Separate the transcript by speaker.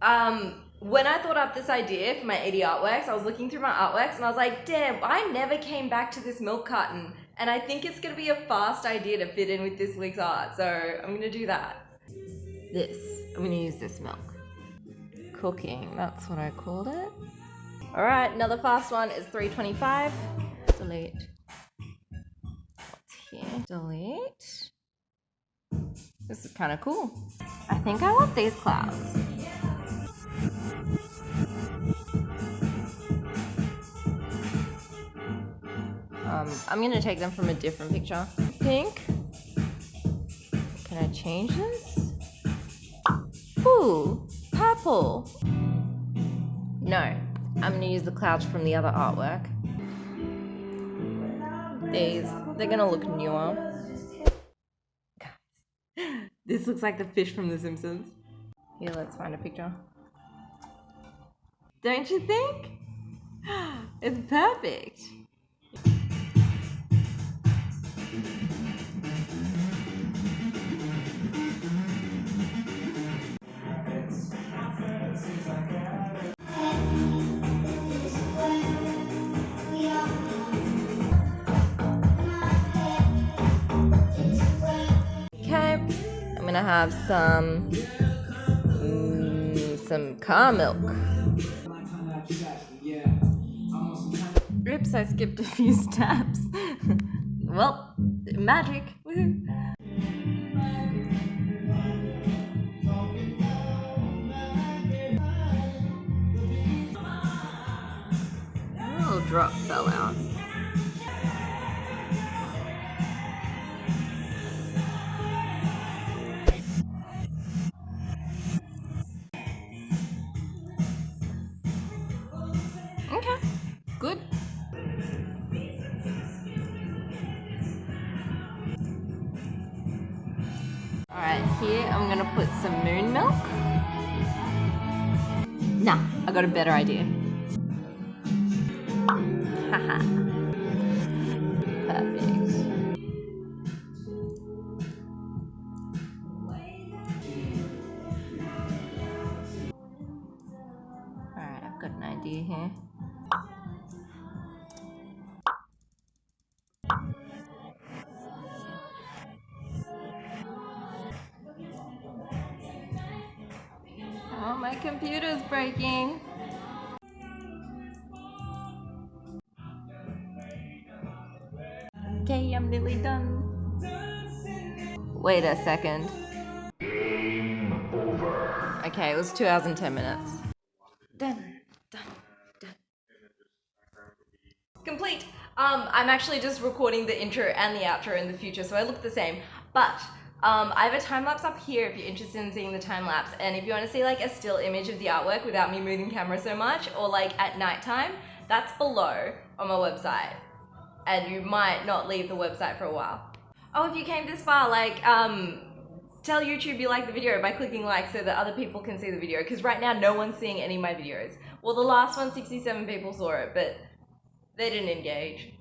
Speaker 1: When I thought up this idea for my 80 artworks, I was looking through my artworks and I was like, damn, I never came back to this milk carton. And I think it's gonna be a fast idea to fit in with this week's art, so I'm gonna do that. I'm gonna use this milk. Cooking, that's what I called it. All right, another fast one is 325. Delete. What's here? Delete. This is kind of cool. I think I want these clouds. I'm gonna take them from a different picture. Pink. Can I change this? Ooh, purple. No, I'm gonna use the clouds from the other artwork. They're gonna look newer. This looks like the fish from The Simpsons. Here, let's find a picture. Don't you think? It's perfect. Okay, I'm gonna have some car milk. Oops, I skipped a few steps. Well, magic. Woohoo. A little drop fell out. Okay, good. Alright, here I'm gonna put some moon milk. Nah, I got a better idea. Haha. Perfect. Alright, I've got an idea here. Oh, my computer's breaking. Okay, I'm nearly done. Wait a second.
Speaker 2: Game over.
Speaker 1: Okay, it was 2 hours and 10 minutes. Done. Complete. I'm actually just recording the intro and the outro in the future, so I look the same. But I have a time lapse up here if you're interested in seeing the time lapse, and if you want to see like a still image of the artwork without me moving camera so much, or like at nighttime, that's below on my website. And you might not leave the website for a while. Oh, if you came this far, like tell YouTube you like the video by clicking like so that other people can see the video, because right now no one's seeing any of my videos. Well, the last one, 67 people saw it, but they didn't engage.